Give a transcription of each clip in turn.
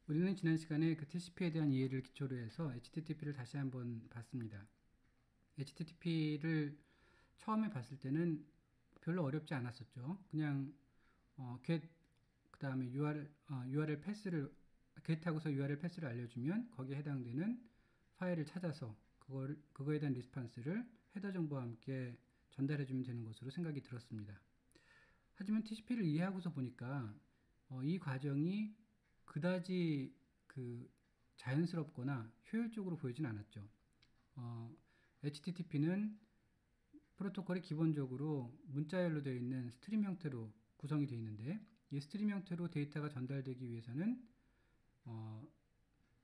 우리는 지난 시간에 그 TCP에 대한 이해를 기초로 해서 HTTP를 다시 한번 봤습니다. HTTP를 처음에 봤을 때는 별로 어렵지 않았었죠. 그냥 get 그 다음에 URL 패스를 get하고서 URL 패스를 알려주면 거기에 해당되는 파일을 찾아서 그거에 대한 리스판스를 헤더 정보와 함께 전달해주면 되는 것으로 생각이 들었습니다. 하지만 TCP를 이해하고서 보니까 이 과정이 그다지 자연스럽거나 효율적으로 보이진 않았죠. HTTP는 프로토콜이 기본적으로 문자열로 되어 있는 스트림 형태로 구성이 되어 있는데, 이 스트림 형태로 데이터가 전달되기 위해서는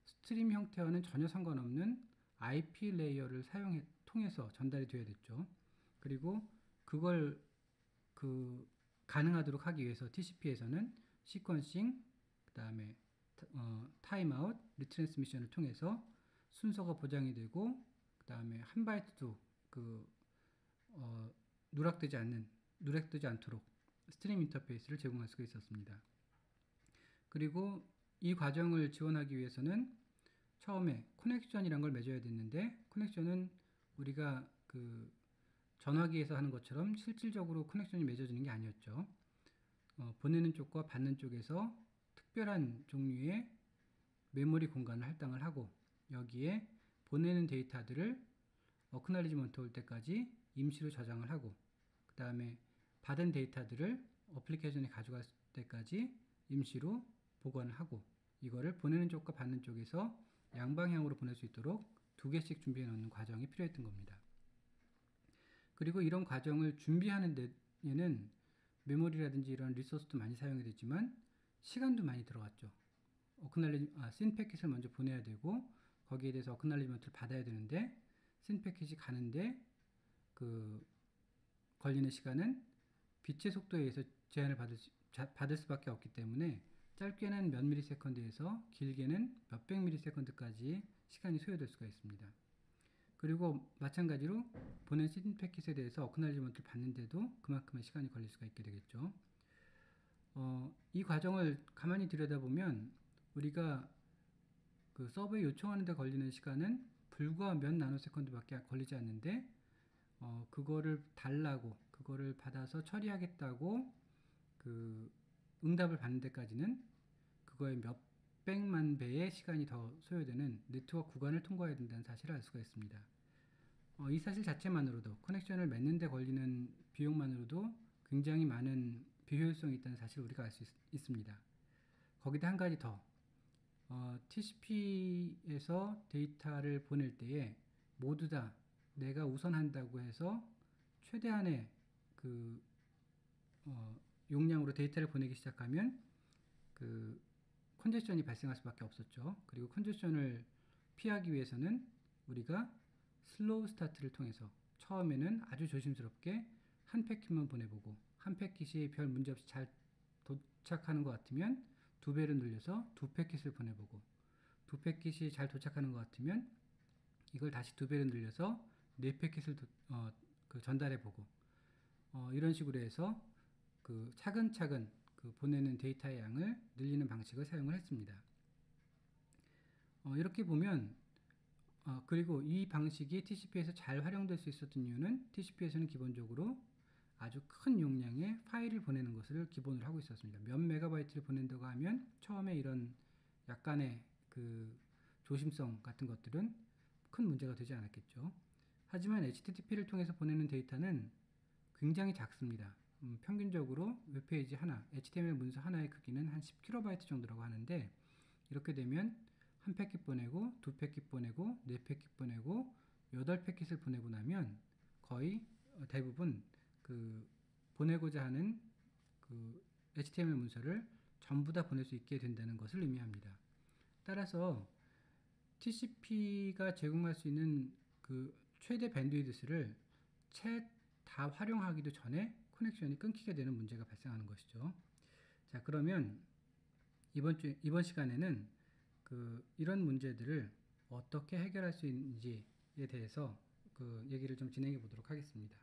스트림 형태와는 전혀 상관없는 IP 레이어를 통해서 전달이 되어야 됐죠. 그리고 그걸 가능하도록 하기 위해서 TCP에서는 시퀀싱, 그 다음에 타임아웃, 리트랜스미션을 통해서 순서가 보장이 되고, 그 다음에 한 바이트도 누락되지 않도록 스트림 인터페이스를 제공할 수가 있었습니다. 그리고 이 과정을 지원하기 위해서는 처음에 커넥션이란 걸 맺어야 됐는데, 커넥션은 우리가 전화기에서 하는 것처럼 실질적으로 커넥션이 맺어지는 게 아니었죠. 보내는 쪽과 받는 쪽에서 특별한 종류의 메모리 공간을 할당을 하고, 여기에 보내는 데이터들을 어크날리지먼트 올 때까지 임시로 저장을 하고, 그 다음에 받은 데이터들을 어플리케이션에 가져갈 때까지 임시로 보관을 하고, 이거를 보내는 쪽과 받는 쪽에서 양방향으로 보낼 수 있도록 두 개씩 준비해 놓는 과정이 필요했던 겁니다. 그리고 이런 과정을 준비하는 데에는 메모리라든지 이런 리소스도 많이 사용이 됐지만 시간도 많이 들어갔죠. 씬 패킷을 먼저 보내야 되고, 거기에 대해서 어크날리지먼트를 받아야 되는데, 씬 패킷이 가는데 걸리는 시간은 빛의 속도에 의해서 제한을 받을 수밖에 없기 때문에 짧게는 몇 미리세컨드에서 길게는 몇백 미리세컨드까지 시간이 소요될 수가 있습니다. 그리고 마찬가지로 보낸 씬 패킷에 대해서 어크날리지먼트를 받는데도 그만큼의 시간이 걸릴 수가 있게 되겠죠. 이 과정을 가만히 들여다보면 우리가 서버에 요청하는 데 걸리는 시간은 불과 몇 나노세컨드밖에 걸리지 않는데, 그거를 달라고, 그거를 받아서 처리하겠다고 응답을 받는 데까지는 그거의 몇백만 배의 시간이 더 소요되는 네트워크 구간을 통과해야 된다는 사실을 알 수가 있습니다. 이 사실 자체만으로도, 커넥션을 맺는 데 걸리는 비용만으로도 굉장히 많은 비효율성이 있다는 사실을 우리가 알 수 있습니다. 거기다 한 가지 더, TCP에서 데이터를 보낼 때에 모두 다 내가 우선한다고 해서 최대한의 용량으로 데이터를 보내기 시작하면 컨제션이 발생할 수밖에 없었죠. 그리고 컨제션을 피하기 위해서는 우리가 슬로우 스타트를 통해서 처음에는 아주 조심스럽게 한 패킷만 보내보고, 한 패킷이 별 문제 없이 잘 도착하는 것 같으면 두 배로 늘려서 두 패킷을 보내보고, 두 패킷이 잘 도착하는 것 같으면 이걸 다시 두 배로 늘려서 네 패킷을 전달해보고, 이런 식으로 해서 차근차근 보내는 데이터의 양을 늘리는 방식을 사용을 했습니다. 이렇게 보면, 그리고 이 방식이 TCP에서 잘 활용될 수 있었던 이유는 TCP에서는 기본적으로 아주 큰 용량의 파일을 보내는 것을 기본으로 하고 있었습니다. 몇 메가바이트를 보낸다고 하면 처음에 이런 약간의 조심성 같은 것들은 큰 문제가 되지 않았겠죠. 하지만 HTTP를 통해서 보내는 데이터는 굉장히 작습니다. 평균적으로 웹페이지 하나, HTML 문서 하나의 크기는 한 10KB 정도라고 하는데, 이렇게 되면 한 패킷 보내고, 두 패킷 보내고, 네 패킷 보내고, 8패킷을 보내고 나면 거의 대부분 보내고자 하는 HTML 문서를 전부 다 보낼 수 있게 된다는 것을 의미합니다. 따라서 TCP가 제공할 수 있는 최대 밴드위드스를 채 다 활용하기도 전에 커넥션이 끊기게 되는 문제가 발생하는 것이죠. 자, 그러면 이번 시간에는 이런 문제들을 어떻게 해결할 수 있는지에 대해서 얘기를 좀 진행해 보도록 하겠습니다.